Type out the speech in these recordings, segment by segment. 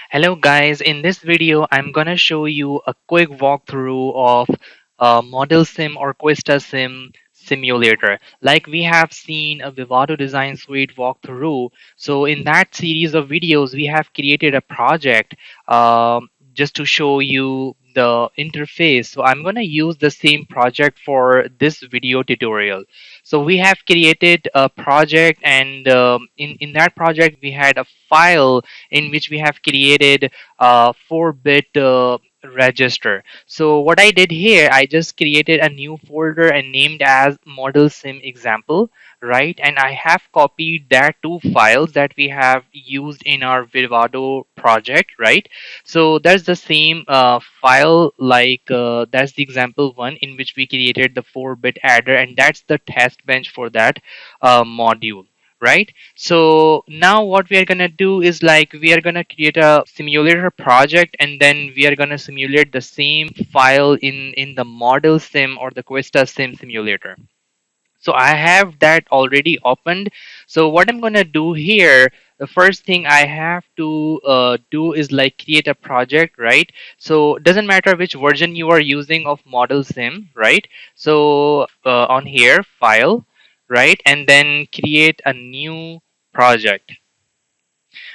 Hello guys, in this video I'm gonna show you a quick walkthrough of Modelsim or QuestaSim simulator. Like we have seen a Vivado design suite walkthrough. So in that series of videos we have created a project just to show you the interface. So I'm gonna use the same project for this video tutorial. So we have created a project and in that project we had a file in which we have created a 4-bit register. So what I did here, I just created a new folder and named as Modelsim example, right? And I have copied that two files that we have used in our Vivado project, right? So that's the same file, like that's the example one in which we created the 4-bit adder, and that's the test bench for that module, right? So now what we are gonna do is like we are gonna create a simulator project, and then we are gonna simulate the same file in the model sim or the QuestaSim simulator. So I have that already opened. So what I'm gonna do here, the first thing I have to do is like create a project, right? So it doesn't matter which version you are using of model sim, right? So on here, file, right? And then create a new project.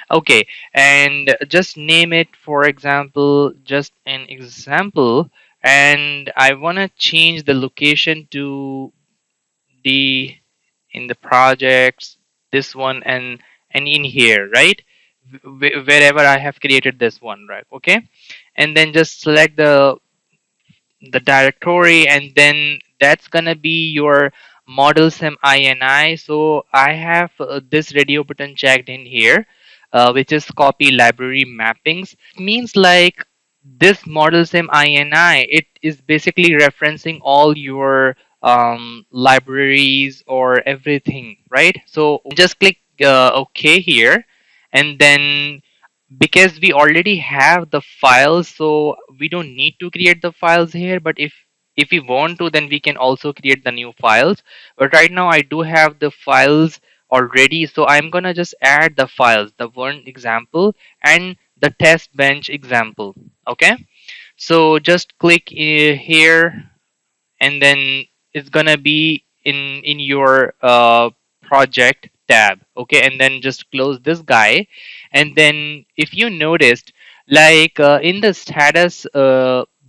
Okay, and just name it, for example, just an example. And I want to change the location to the in the projects, this one, and in here, right? Wherever I have created this one, right? Okay, and then just select the directory, and then that's gonna be your Modelsim ini. So I have this radio button checked in here, which is copy library mappings. It means like this Modelsim ini, it is basically referencing all your libraries or everything, right? So just click OK here, and then because we already have the files, so we don't need to create the files here. But if we want to, then we can also create the new files. But right now I do have the files already, so I'm gonna just add the files, the one example and the test bench example. Okay, so just click here, and then it's gonna be in your project tab. Okay, and then just close this guy. And then if you noticed, like in the status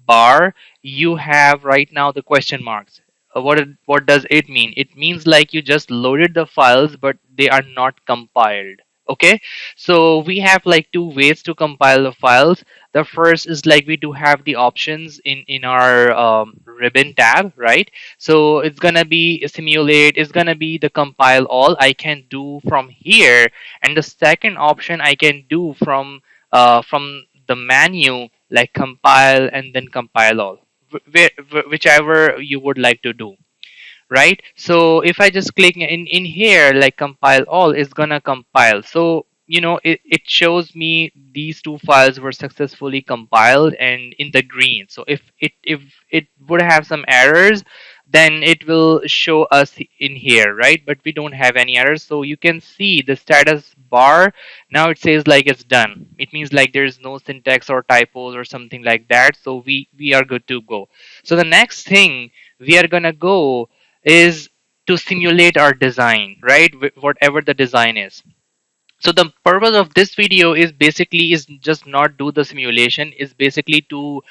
bar, you have right now the question marks. What does it mean? It means like you just loaded the files but they are not compiled. Okay, so we have like two ways to compile the files. The first is like we do have the options in our ribbon tab, right? So it's gonna be simulate, it's gonna be the compile all I can do from here. And the second option I can do from the menu, like compile and then compile all, whichever you would like to do, right? So if I just click in here like compile all, it's gonna compile. So it shows me these two files were successfully compiled and in the green. So if it would have some errors, then it will show us in here, right? But we don't have any errors, so you can see the status bar. Now it says like it's done. It means like there's no syntax or typos or something like that, so we are good to go. So the next thing we are gonna go is to simulate our design, right? Whatever the design is. So the purpose of this video is basically is just not do the simulation, is basically to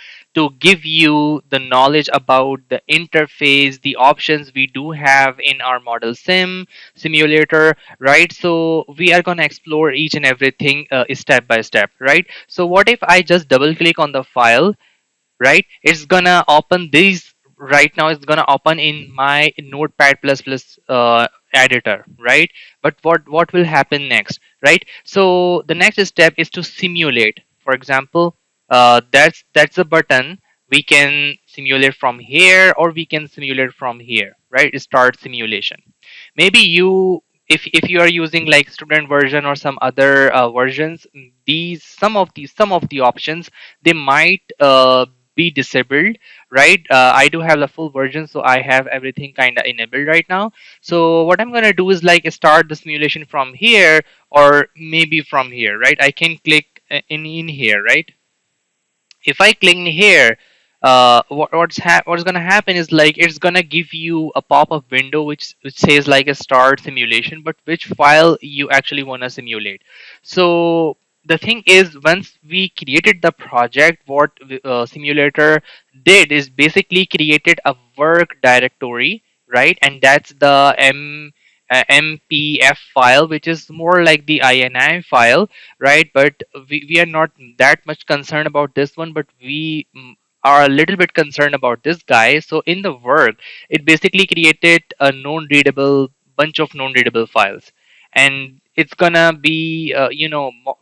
give you the knowledge about the interface, the options we do have in our model sim simulator, right? So we are going to explore each and everything step by step, right? So what if I just double click on the file, right? It's gonna open these. Right now it's gonna open in my Notepad plus plus editor, right? But what will happen next, right? So the next step is to simulate. For example, that's a button. We can simulate from here or we can simulate from here, right? Start simulation. Maybe you, if you are using like student version or some other versions, these some of the options, they might be disabled, right? I do have the full version, so I have everything kind of enabled right now. So what I'm gonna do is like start the simulation from here or maybe from here, right? I can click in here, right? If I click here, what's gonna happen is like it's gonna give you a pop-up window which says like a start simulation, but which file you actually wanna simulate. So the thing is, once we created the project, what simulator did is basically created a work directory, right? And that's the mpf file, which is more like the ini file, right? But we are not that much concerned about this one, but we are a little bit concerned about this guy. So in the work, it basically created a non-readable bunch of non-readable files, and it's gonna be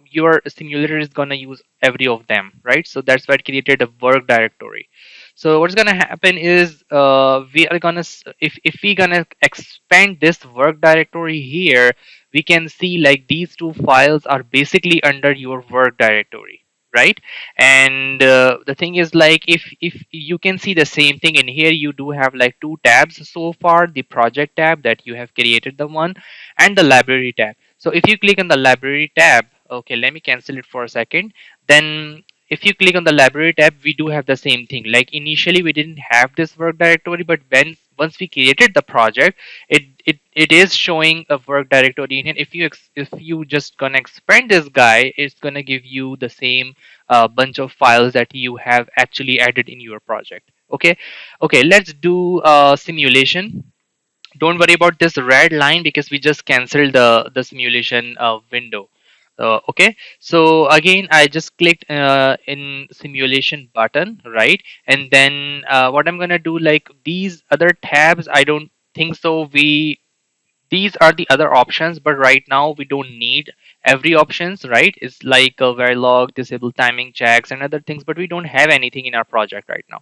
your simulator is gonna use every of them, right? So that's why it created a work directory. So what's gonna happen is we are gonna if we gonna expand this work directory here, we can see like these two files are basically under your work directory, right? And the thing is like if you can see the same thing in here, you do have like two tabs so far: the project tab that you have created the one, and the library tab. So if you click on the library tab, okay, let me cancel it for a second. Then if you click on the library tab, we do have the same thing. Like initially we didn't have this work directory, but when once we created the project, it is showing a work directory in it. If you just gonna expand this guy, it's gonna give you the same bunch of files that you have actually added in your project. Okay, okay, let's do a simulation. Don't worry about this red line because we just canceled the simulation window. Okay, so again I just clicked in simulation button, right? And then what I'm gonna do, like these other tabs, I don't think so we these are the other options, but right now we don't need every options, right? It's like a Verilog, disable timing checks and other things, but we don't have anything in our project right now.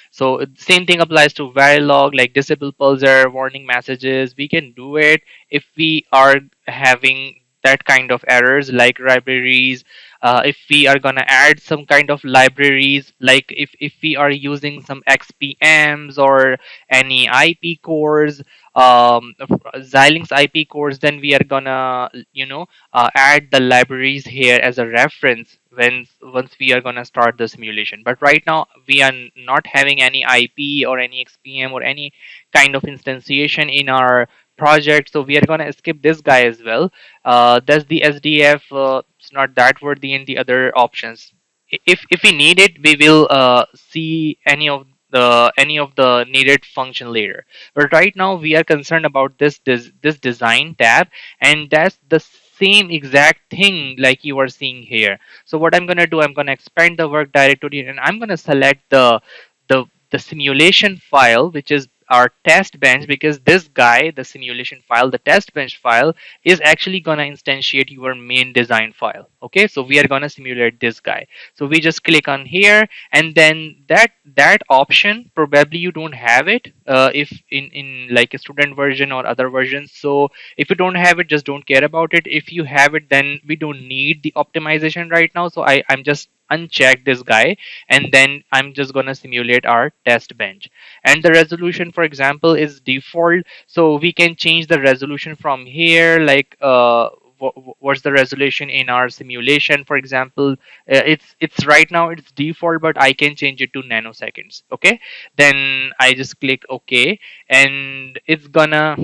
So same thing applies to Verilog, like disable pulsar, warning messages. We can do it if we are having that kind of errors, like libraries. If we are gonna add some kind of libraries, like if we are using some XPMs or any IP cores, Xilinx IP cores, then we are gonna add the libraries here as a reference when once we are gonna start the simulation. But right now we are not having any IP or any XPM or any kind of instantiation in our project, so we are gonna skip this guy as well. That's the SDF. It's not that worthy in the other options. If we need it, we will see any of the needed function later. But right now we are concerned about this design tab, and that's the same exact thing like you are seeing here. So what I'm gonna do, I'm gonna expand the work directory, and I'm gonna select the simulation file, which is our test bench, because this guy, the simulation file, the test bench file, is actually gonna instantiate your main design file. Okay, so we are gonna simulate this guy. So we just click on here, and then that option probably you don't have it if in like a student version or other versions. So if you don't have it, just don't care about it. If you have it, then we don't need the optimization right now. So I'm just uncheck this guy, and then I'm just gonna simulate our test bench. And the resolution, for example, is default, so we can change the resolution from here, like what's the resolution in our simulation. For example, it's right now it's default, but I can change it to nanoseconds. Okay, then I just click OK, and it's gonna.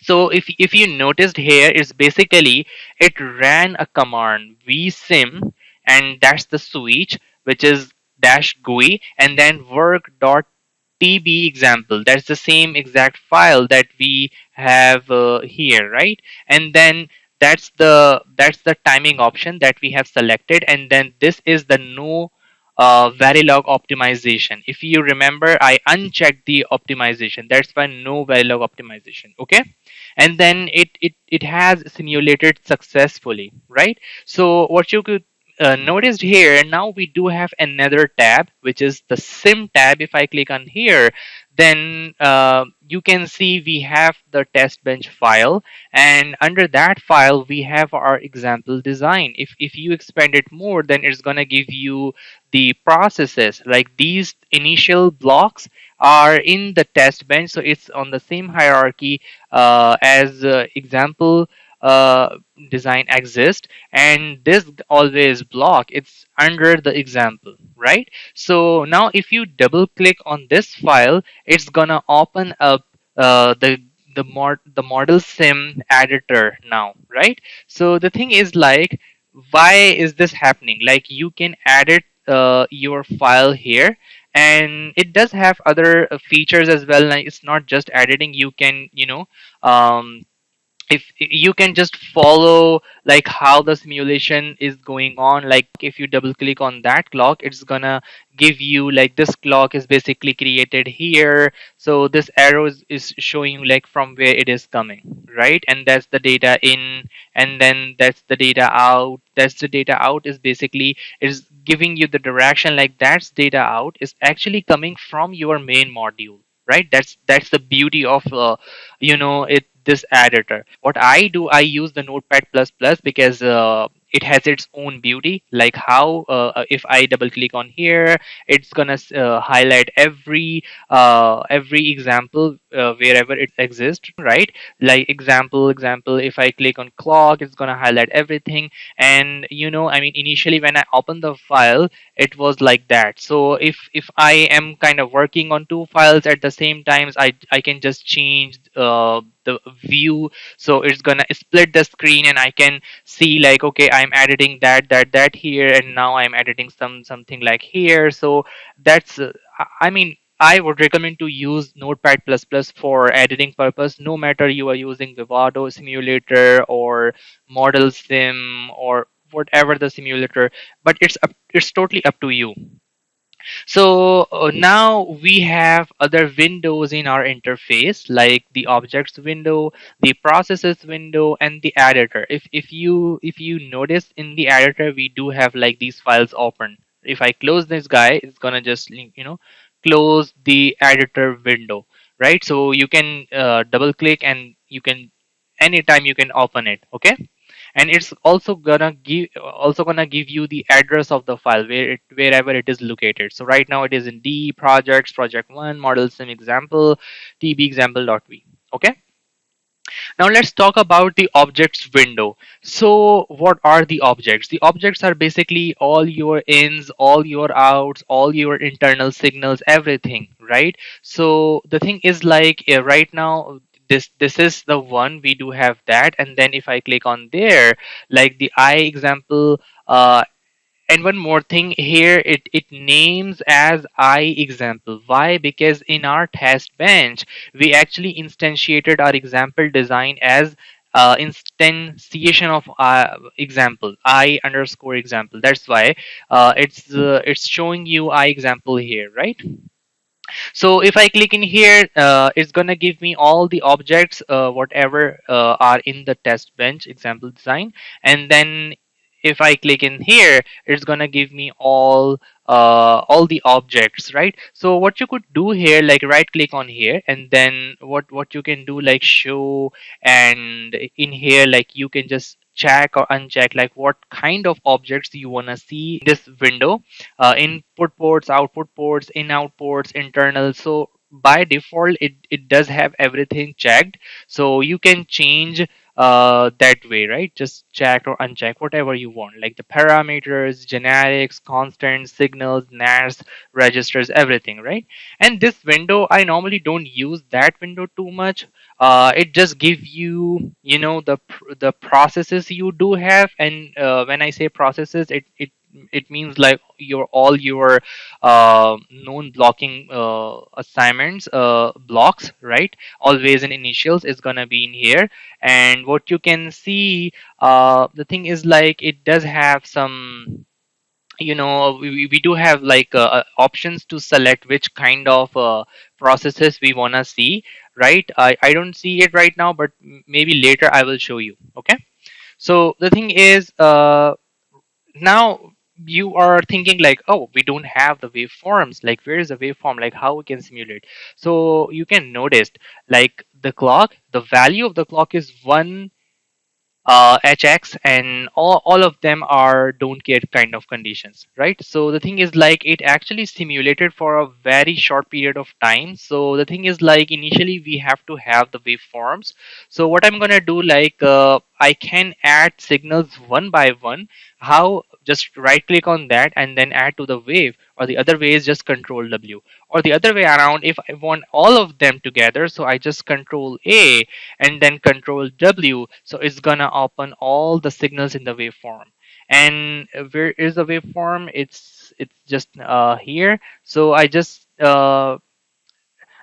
So if you noticed here, it's basically it ran a command vsim, and that's the switch, which is dash GUI, and then work.tb example. That's the same exact file that we have here, right? And then that's the timing option that we have selected, and then this is the no Verilog optimization. If you remember, I unchecked the optimization. That's why no Verilog optimization. Okay, and then it has simulated successfully, right? So what you could notice here, now we do have another tab, which is the sim tab. If I click on here, then you can see we have the test bench file, and under that file we have our example design. If you expand it more, then it's going to give you the processes, like these initial blocks are in the test bench, so it's on the same hierarchy as example design exists, and this always block it's under the example, right? So now if you double click on this file, it's gonna open up the Modelsim editor now, right? So the thing is like, why is this happening? Like you can edit your file here, and it does have other features as well. Like it's not just editing. You can, um, if you can just follow like how the simulation is going on. Like if you double click on that clock, it's gonna give you like this clock is basically created here, so this arrow is showing you like from where it is coming, right? And that's the data in, and then that's the data out. That's the data out is basically is giving you the direction, like that's data out is actually coming from your main module, right? That's the beauty of it, this editor. What I do, I use the Notepad plus plus because it has its own beauty. Like how if I double click on here, it's gonna highlight every example wherever it exists, right? Like example, if I click on clock, it's gonna highlight everything. And I mean, initially when I opened the file, it was like that. So if I am kind of working on two files at the same times, I can just change the view. So it's gonna split the screen, and I can see like, okay, I'm editing that here, and now I'm editing something like here. So that's I mean, I would recommend to use Notepad++ for editing purpose, no matter you are using Vivado simulator or Modelsim or whatever the simulator, but it's totally up to you. So now we have other windows in our interface, like the objects window, the processes window, and the editor. If you notice in the editor, we do have like these files open. If I close this guy, it's gonna just close the editor window, right? So you can double click, and you can anytime you can open it. Okay, and it's also gonna give you the address of the file wherever it is located. So right now it is in D projects, project one, model sim example, tb example.v. Okay, now let's talk about the objects window. So what are the objects? The objects are basically all your ins, all your outs, all your internal signals, everything, right? So the thing is like, right now this is the one we do have that. And then if I click on there, like the I example, and one more thing here, it names as I example. Why? Because in our test bench, we actually instantiated our example design as instantiation of example, I underscore example. That's why it's showing you I example here, right? So if I click in here, it's gonna give me all the objects, whatever are in the test bench example design. And then if I click in here, it's gonna give me all the objects, right? So what you could do here, like right click on here, and then what you can do, like show, and in here, like you can just check or uncheck like what kind of objects you want to see in this window. Input ports, output ports, in out ports, internal. So by default it does have everything checked, so you can change that way, right? Just check or uncheck whatever you want, like the parameters, generics, constants, signals, nars, registers, everything, right? And this window, I normally don't use that window too much. It just gives you, the processes you do have. And when I say processes, it means like all your known blocking assignments, blocks, right? Always in initials is gonna be in here. And what you can see, the thing is like it does have some, we do have like options to select which kind of processes we want to see, right? I don't see it right now, but maybe later I will show you. Okay, so the thing is, now you are thinking like, oh, we don't have the waveforms, like where is the waveform, like how we can simulate. So you can notice like the clock, the value of the clock is 1 HX, and all of them are don't care kind of conditions, right? So the thing is like it actually simulated for a very short period of time. So the thing is like initially we have to have the waveforms. So what I'm gonna do, like I can add signals one by one. How? Just right click on that and then add to the wave, or the other way is just control W, or the other way around if I want all of them together, so I just control A and then control W. So it's gonna open all the signals in the waveform. And where is the waveform? It's just here. So I just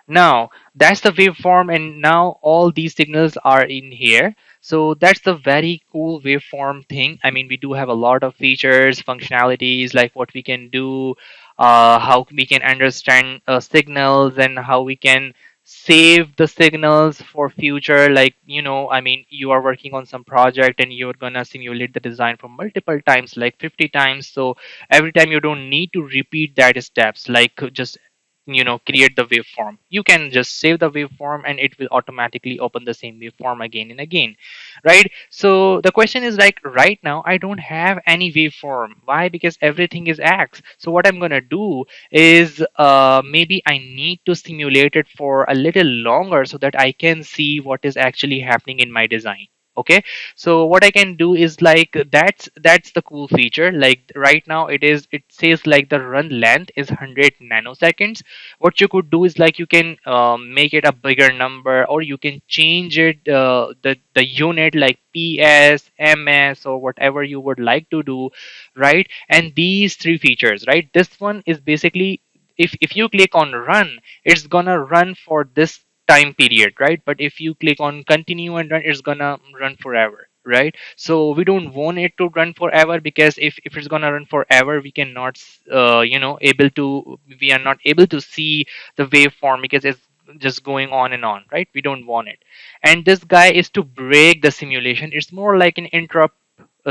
now that's the waveform, and now all these signals are in here. So that's the very cool waveform thing. I mean, we do have a lot of features, functionalities, like what we can do, how we can understand signals, and how we can save the signals for future. Like, I mean, you are working on some project and you're gonna simulate the design for multiple times, like 50 times. So every time you don't need to repeat that steps, like just create the waveform. You can just save the waveform and it will automatically open the same waveform again and again, right? So the question is like, right now I don't have any waveform. Why? Because everything is X. So what I'm gonna do is maybe I need to simulate it for a little longer so that I can see what is actually happening in my design. Okay, so what I can do is like, that's the cool feature. Like right now it says like the run length is 100 nanoseconds. What you could do is like, you can make it a bigger number, or you can change it, the unit, like PS, MS, or whatever you would like to do, right? And these three features, right? This one is basically, if you click on run, it's gonna run for this time period, right? But if you click on continue and run, it's gonna run forever, right? So we don't want it to run forever, because if it's gonna run forever, we cannot able to we are not able to see the waveform, because it's just going on and on, right? We don't want it. And this guy is to break the simulation. It's more like an interrupt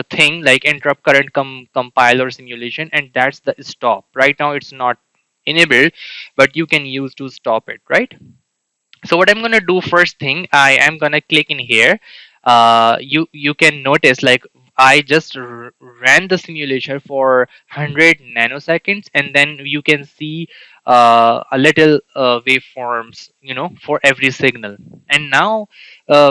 thing, like interrupt current compiler simulation, and that's the stop. Right now it's not enabled, but you can use to stop it, right? So what I'm gonna do, first thing, I am gonna click in here. You can notice like I just ran the simulation for 100 nanoseconds, and then you can see a little waveforms, for every signal. And now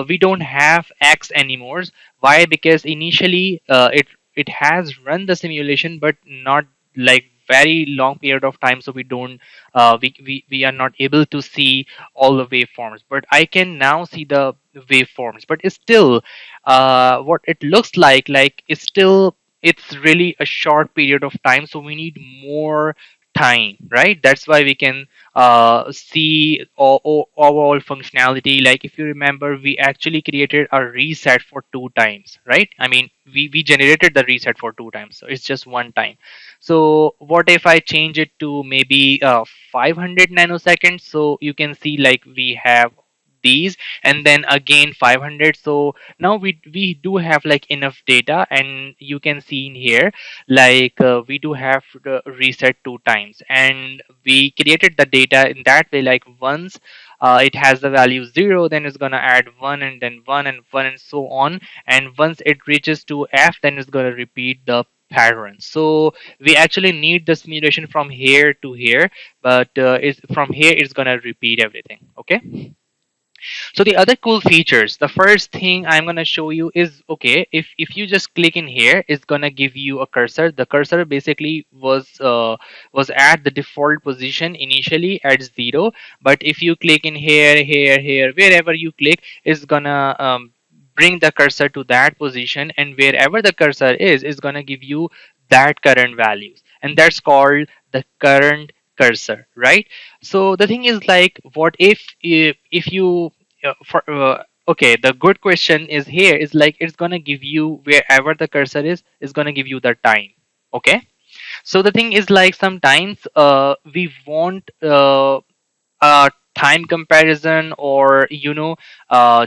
we don't have X anymore. Why? Because initially it has run the simulation, but not like very long period of time, so we don't we are not able to see all the waveforms. But I can now see the waveforms, but it's still what it looks like it's still, it's really a short period of time, so we need more time, right? That's why we can see overall functionality. Like if you remember, we actually created a reset for two times, right? I mean, we generated the reset for two times, so it's just one time. So what if I change it to maybe 500 nanoseconds? So you can see like we have these, and then again 500. So now we do have like enough data, and you can see in here like we do have the reset two times, and we created the data in that way. Like once it has the value 0, then it's gonna add 1, and then 1 and 1, and so on. And once it reaches to F, then it's gonna repeat the pattern. So we actually need the simulation from here to here, but it's from here it's gonna repeat everything. Okay. So the other cool features, the first thing I'm gonna show you is, okay, if you just click in here, it's gonna give you a cursor. The cursor basically was at the default position initially at 0, but if you click in here, here, wherever you click, it's gonna bring the cursor to that position, and wherever the cursor is gonna give you that current values, and that's called the current cursor, right? So the thing is like, what if you for okay, the good question is here is like, it's gonna give you wherever the cursor is gonna give you the time. Okay. So the thing is like, sometimes we want time comparison, or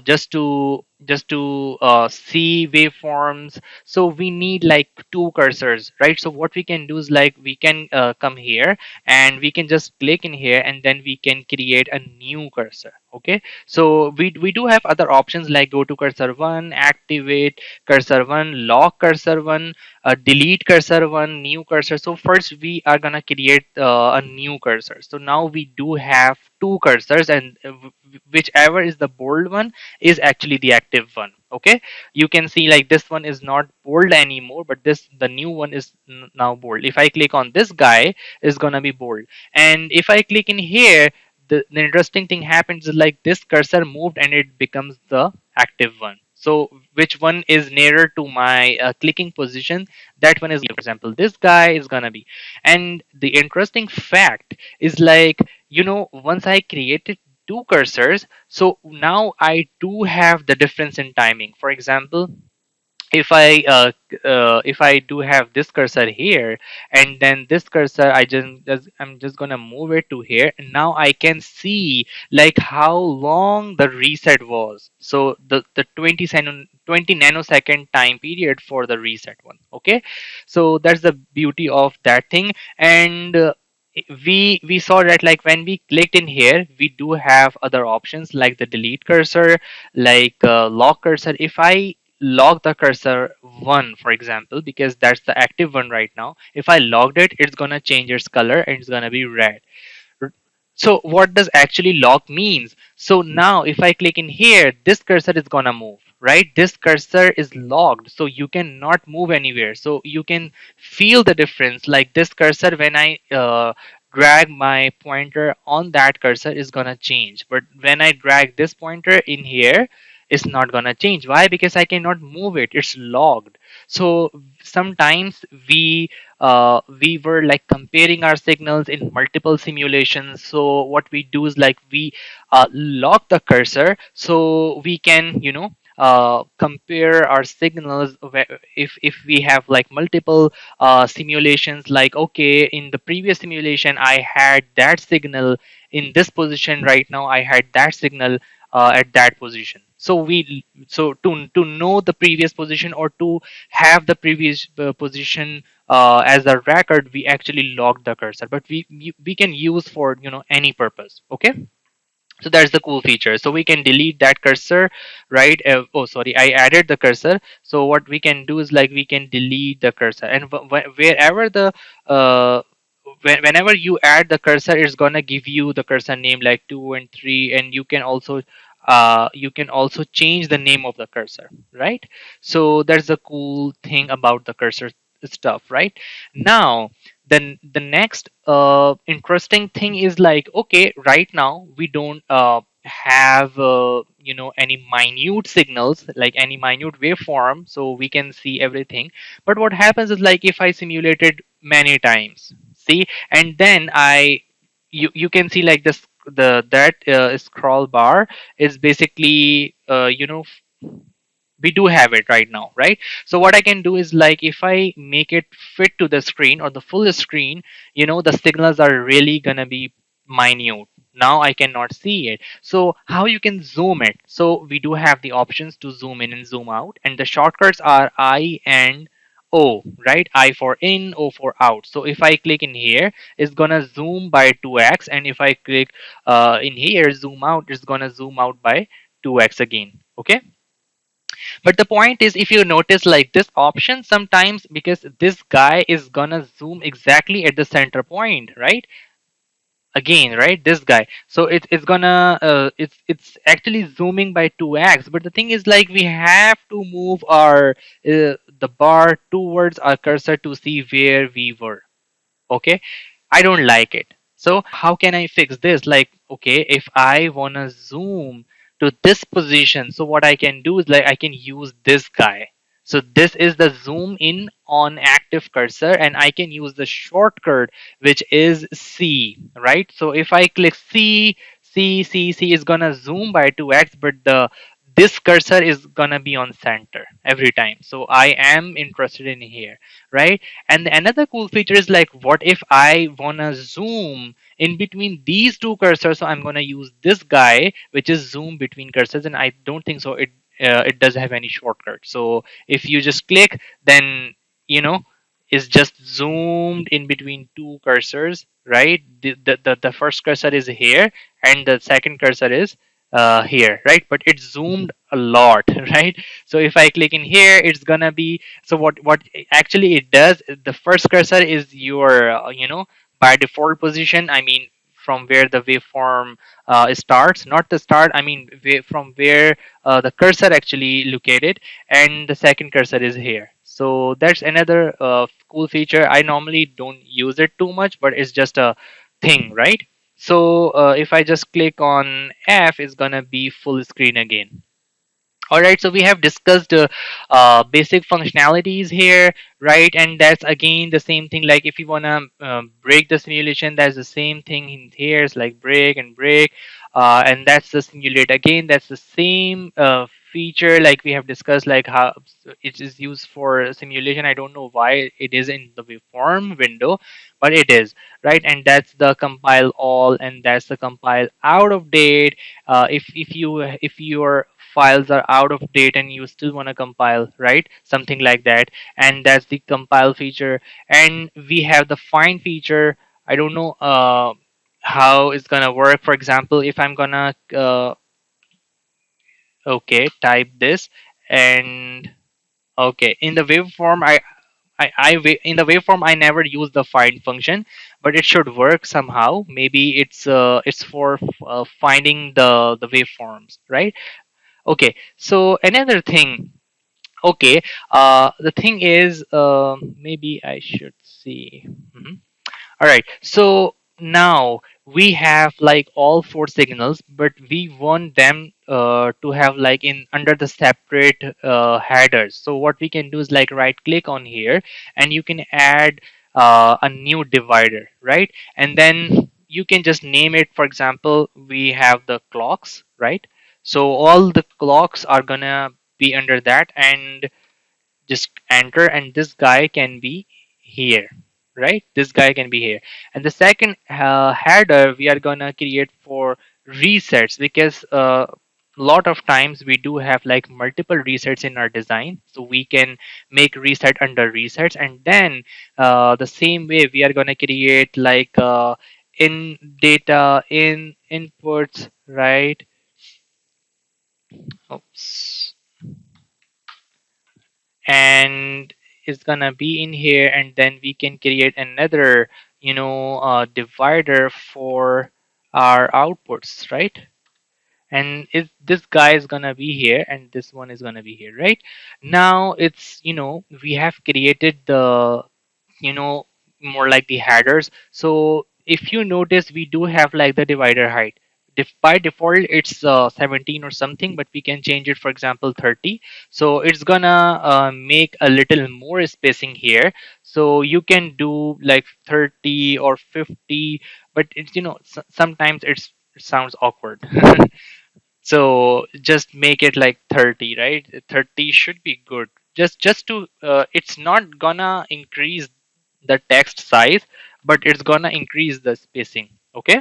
just to see waveforms. So we need like two cursors, right? So what we can do is like we can come here and we can just click in here and then we can create a new cursor. Okay, so we do have other options like go to cursor one, activate cursor one, lock cursor one, delete cursor one, new cursor. So first we are gonna create a new cursor. So now we do have two cursors, and whichever is the bold one is actually the active one. Okay, you can see like this one is not bold anymore, but this the new one is now bold. If I click on this guy, is gonna be bold, and if I click in here, the interesting thing happens is like this cursor moved and it becomes the active one. So which one is nearer to my clicking position, that one is, for example, this guy is gonna be. And the interesting fact is like, once I created two cursors, so now I do have the difference in timing. For example, if I do have this cursor here, and then this cursor I'm just gonna move it to here, and now I can see like how long the reset was. So the 20 nanosecond time period for the reset one. Okay, so that's the beauty of that thing. And we saw that like when we clicked in here, we do have other options like the delete cursor, like lock cursor. If I lock the cursor one, for example, because that's the active one right now, if I logged it, it's gonna change its color and it's gonna be red. So what does actually lock means? So now if I click in here, this cursor is gonna move, right? This cursor is locked, so you cannot move anywhere. So you can feel the difference. Like this cursor, when I drag my pointer on that cursor, is gonna change. But when I drag this pointer in here, it's not gonna change. Why? Because I cannot move it. It's locked. So sometimes we were like comparing our signals in multiple simulations. So what we do is like we lock the cursor so we can compare our signals if we have like multiple simulations. Like, okay, in the previous simulation I had that signal in this position, right now I had that signal at that position. So to know the previous position, or to have the previous position as a record, we actually log the cursor, but we can use for any purpose. Okay, so that's the cool feature. So we can delete that cursor, right? Oh, sorry, I added the cursor. So what we can do is like we can delete the cursor, and wherever the uh, whenever you add the cursor, it's gonna give you the cursor name like 2 and 3, and you can also change the name of the cursor, right? So that's the cool thing about the cursor stuff, right? Now then the next interesting thing is like, okay, right now we don't have any minute signals, like any minute waveform, so we can see everything. But what happens is like if I simulated many times, see, and then you can see like this, the that scroll bar is basically we do have it right now, right? So what I can do is like if I make it fit to the screen or the full screen, the signals are really gonna be minute. Now I cannot see it. So how you can zoom it? So we do have the options to zoom in and zoom out, and the shortcuts are I and O, right? I for in, O for out. So if I click in here, it's gonna zoom by 2x, and if I click in here, zoom out, it's gonna zoom out by 2x again. Okay, but the point is, if you notice like this option sometimes, because this guy is gonna zoom exactly at the center point, right? Again, right, this guy. So it's gonna it's actually zooming by 2x. But the thing is like we have to move our the bar towards our cursor to see where we were. Okay, I don't like it. So how can I fix this? Like, okay, if I wanna zoom to this position, so what I can do is like I can use this guy. So this is the zoom in on active cursor, and I can use the shortcut, which is C, right? So if I click C is gonna zoom by 2x, but the this cursor is gonna be on center every time. So I am interested in here, right? And another cool feature is like, what if I wanna zoom in between these two cursors? So I'm gonna use this guy, which is zoom between cursors, and I don't think so it does have any shortcut. So if you just click, then you know it's just zoomed in between two cursors, right? The first cursor is here and the second cursor is here, right? But it's zoomed a lot, right? So if I click in here, it's gonna be, so what actually it does, the first cursor is your by default position. I mean, from where the waveform starts, not the start, I mean from where the cursor actually located, and the second cursor is here. So that's another cool feature. I normally don't use it too much, but it's just a thing, right? So if I just click on F, it's gonna be full screen again. All right, so we have discussed basic functionalities here, right? And that's again the same thing. Like if you wanna break the simulation, that's the same thing in here. It's like break and break, and that's the simulate again. That's the same feature like we have discussed, like how it is used for simulation. I don't know why it is in the waveform window, but it is, right? And that's the compile all, and that's the compile out of date. If your files are out of date and you still want to compile, right, something like that, and that's the compile feature. And we have the find feature. I don't know how it's gonna work. For example, if I'm gonna okay, type this, and okay, in the waveform in the waveform I never use the find function, but it should work somehow. Maybe it's for finding the waveforms, right? Okay, so another thing. Okay, the thing is, maybe I should see. Mhm. All right, so now we have like all four signals, but we want them to have like in under the separate headers. So what we can do is like right click on here, and you can add a new divider, right? And then you can just name it. For example, we have the clocks, right? So all the clocks are gonna be under that, and just enter, and this guy can be here, right? This guy can be here. And the second header we are gonna create for resets, because a lot of times we do have like multiple resets in our design, so we can make reset under resets. And then the same way we are gonna create like in data in inputs, right? Oops. And it's gonna be in here, and then we can create another divider for our outputs, right? And this guy is gonna be here, and this one is gonna be here, right? Now it's, we have created the, you know more like the headers. So if you notice, we do have like the divider height. By default it's 17 or something, but we can change it, for example 30. So it's gonna make a little more spacing here. So you can do like 30 or 50, but it's, sometimes it sounds awkward. So just make it like 30, right? 30 should be good. Just to it's not gonna increase the text size, but it's gonna increase the spacing. Okay.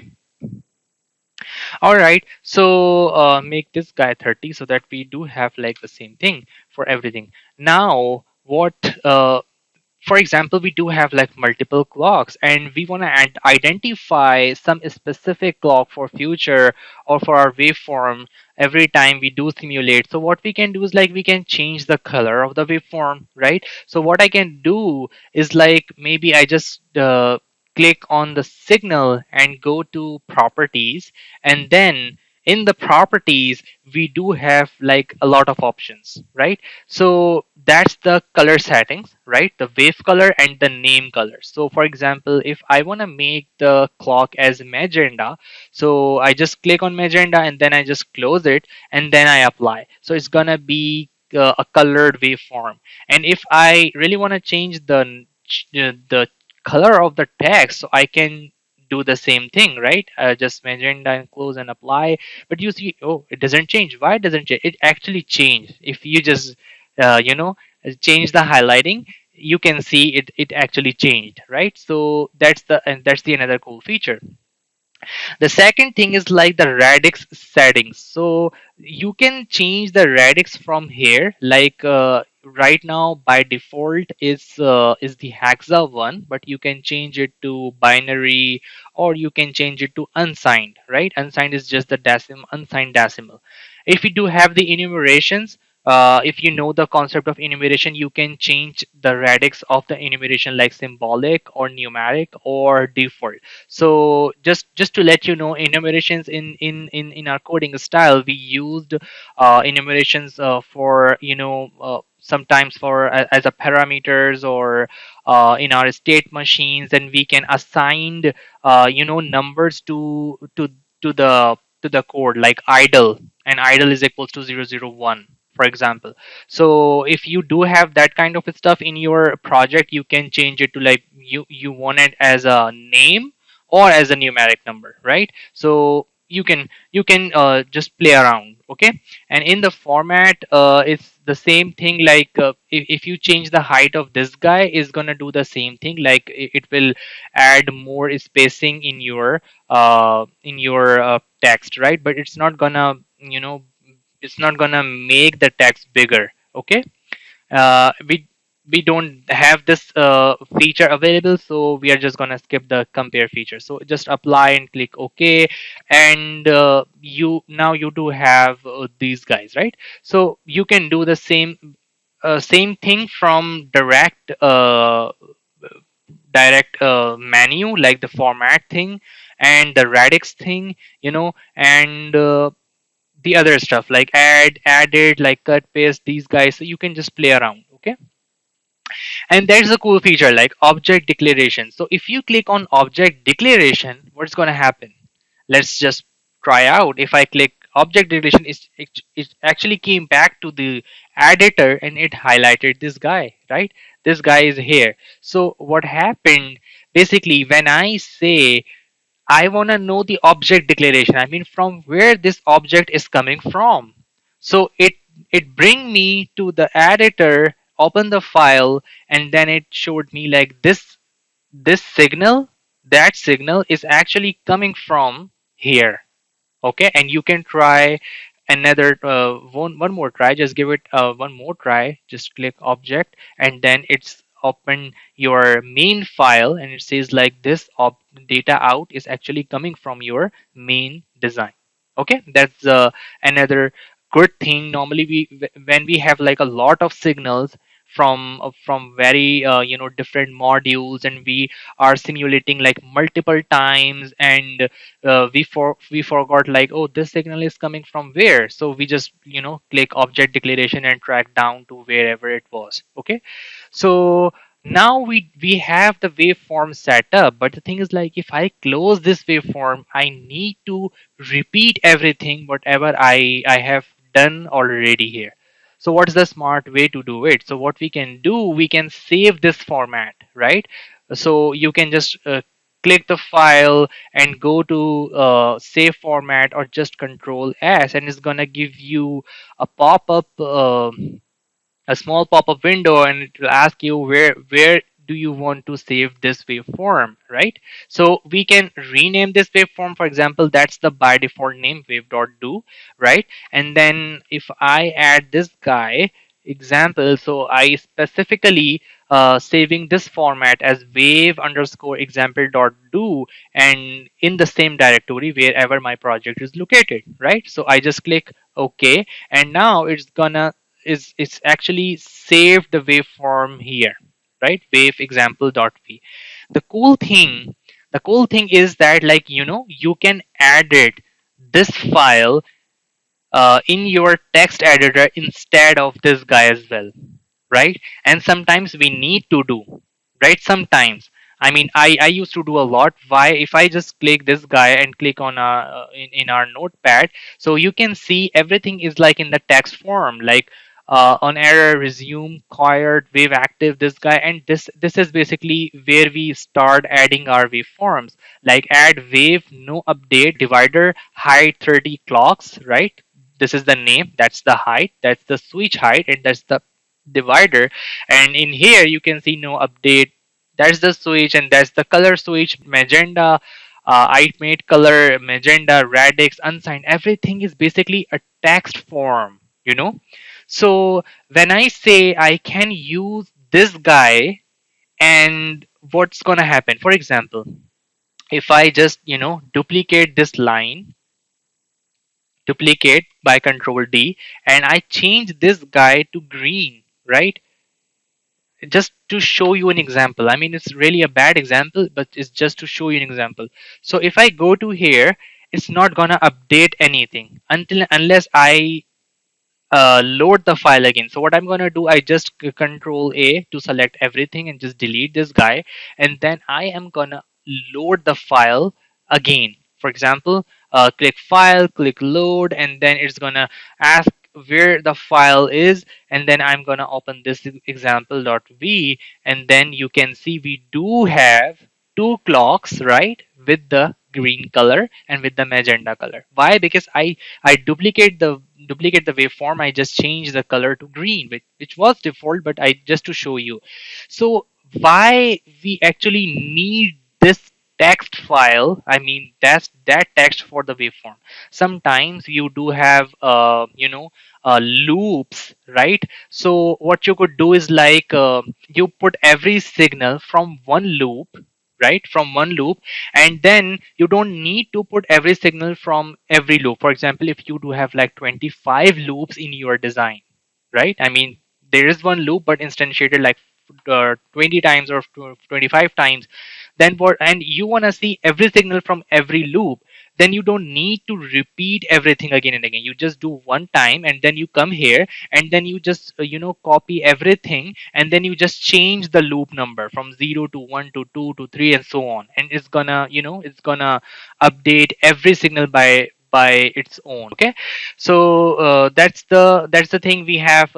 All right, so make this guy 30, so that we do have like the same thing for everything. Now what for example, we do have like multiple clocks, and we want to identify some specific clock for future or for our waveform every time we do simulate. So what we can do is like we can change the color of the waveform, right? So what I can do is like maybe I just click on the signal and go to properties, and then in the properties we do have like a lot of options, right? So that's the color settings, right? The wave color and the name color. So for example, if I want to make the clock as magenta, so I just click on magenta, and then I just close it, and then I apply. So it's gonna be a colored waveform. And if I really want to change the color of the text, so I can do the same thing, right? Just magenta and close and apply. But you see, oh, it doesn't change. Why doesn't it change? It actually changed. If you just change the highlighting, you can see it actually changed, right? So that's the another cool feature. The second thing is like the Radix settings. So you can change the Radix from here. Like right now by default is the hexa one, but you can change it to binary, or you can change it to unsigned. Right? Unsigned is just the decimal, unsigned decimal. If you do have the enumerations, if you know the concept of enumeration, you can change the radix of the enumeration like symbolic or numeric or default. So just to let you know, enumerations in our coding style, we used enumerations for sometimes for as a parameters, or in our state machines, and we can assign numbers to the code, like idle, and idle is equals to 001, for example. So if you do have that kind of stuff in your project, you can change it to like you want it as a name or as a numeric number, right? So you can just play around, okay? And in the format, it's the same thing. Like if you change the height of this guy, is gonna do the same thing. Like it will add more spacing in your text, right? But it's not gonna it's not gonna make the text bigger, okay? We don't have this feature available, so we are just gonna skip the compare feature. So just apply and click OK, and you do have these guys, right? So you can do the same thing from direct menu, like the format thing and the radix thing, and the other stuff like added, like cut paste, these guys. So you can just play around, okay? And there's a cool feature like object declaration. So if you click on object declaration, what's going to happen? Let's just try out. If I click object declaration, it actually came back to the editor and it highlighted this guy, right? This guy is here. So what happened basically, when I say I want to know the object declaration, I mean from where this object is coming from. So it bring me to the editor, open the file, and then it showed me like this signal, that signal is actually coming from here, okay? And you can try another one more try. Just give it one more try. Just click object, and then it's open your main file, and it says like this data out is actually coming from your main design, okay? That's another good thing. Normally when we have like a lot of signals from very different modules, and we are simulating like multiple times, and we forgot like, oh, this signal is coming from where. So we just click object declaration and track down to wherever it was, okay? So now we have the waveform set up, but the thing is like, if I close this waveform, I need to repeat everything whatever I have done already here. So what's the smart way to do it? So what we can do, we can save this format, right? So you can just click the file and go to save format, or just control S, and it's gonna give you a pop-up a small pop-up window, and it will ask you where do you want to save this waveform, right? So we can rename this waveform. For example, that's the by default name, wave.do, right? And then if I add this guy example, so I specifically saving this format as wave underscore example dot do, and in the same directory wherever my project is located, right? So I just click OK, and now it's actually saved the waveform here, right? Wave example.v. The cool thing is that, like, you can edit this file in your text editor instead of this guy as well, right? And sometimes we need to do, right? Sometimes, I mean, I used to do a lot. Why? If I just click this guy and click on in our notepad, so you can see everything is like in the text form, like on error, resume, quiet, wave active, this guy. And this is basically where we start adding our waveforms, like add wave, no update, divider, height 30 clocks, right? This is the name, that's the height, that's the switch height, and that's the divider. And in here you can see no update, that's the switch, and that's the color switch, magenta, I made color magenta, radix, unsigned. Everything is basically a text form, you know. So when I say I can use this guy, and what's gonna happen? For example, if I just duplicate this line, duplicate by Control D, and I change this guy to green, right? Just to show you an example. I mean, it's really a bad example, but it's just to show you an example. So if I go to here, it's not gonna update anything until unless I load the file again. So what I'm gonna do, I just Control A to select everything and just delete this guy, and then I am gonna load the file again. For example, click File, click Load, and then it's gonna ask where the file is, and then I'm gonna open this example.v, and then you can see we do have two clocks, right, with the green color and with the magenta color. Why? Because I duplicate the waveform. I just change the color to green, which was default, but I just to show you. So why we actually need this text file? I mean, that's that text for the waveform. Sometimes you do have loops, right? So what you could do is like you put every signal from one loop, right, from one loop, and then you don't need to put every signal from every loop. For example, if you do have like 25 loops in your design, right, I mean, there is one loop but instantiated like 20 times or 25 times, then what, and you want to see every signal from every loop, then you don't need to repeat everything again and again. You just do one time, and then you come here, and then you just copy everything, and then you just change the loop number from 0 to 1 to 2 to 3 and so on, and it's gonna it's gonna update every signal by its own. Okay, so that's the thing we have.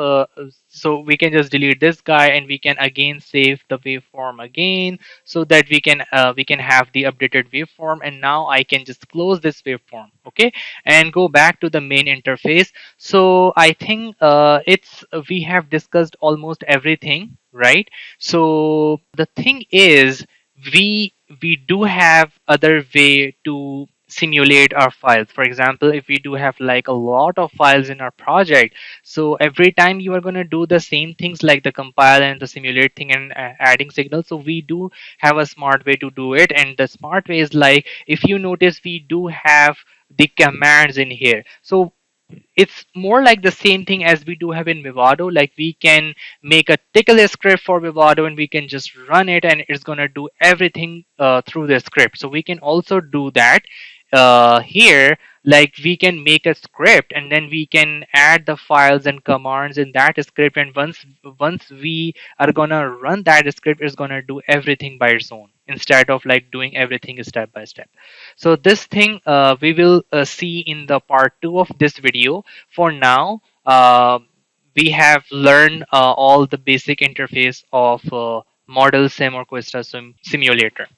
So we can just delete this guy, and we can again save the waveform again, so that we can have the updated waveform. And now I can just close this waveform, okay, and go back to the main interface. So I think it's we have discussed almost everything, right? So the thing is, we we do have other way to simulate our files. For example, if we do have like a lot of files in our project, so every time you are going to do the same things like the compile and the simulate thing and adding signals, so we do have a smart way to do it. And the smart way is like, if you notice, we do have the commands in here. So it's more like the same thing as we do have in Vivado. Like, we can make a tickle script for Vivado, and we can just run it, and it's gonna do everything through the script. So we can also do that here. Like, we can make a script, and then we can add the files and commands in that script. And once we are gonna run that script, it's gonna do everything by its own, instead of like doing everything step by step. So this thing we will see in the part 2 of this video. For now, we have learned all the basic interface of Modelsim or QuestaSim simulator.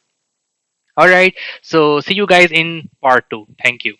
All right. So see you guys in part 2. Thank you.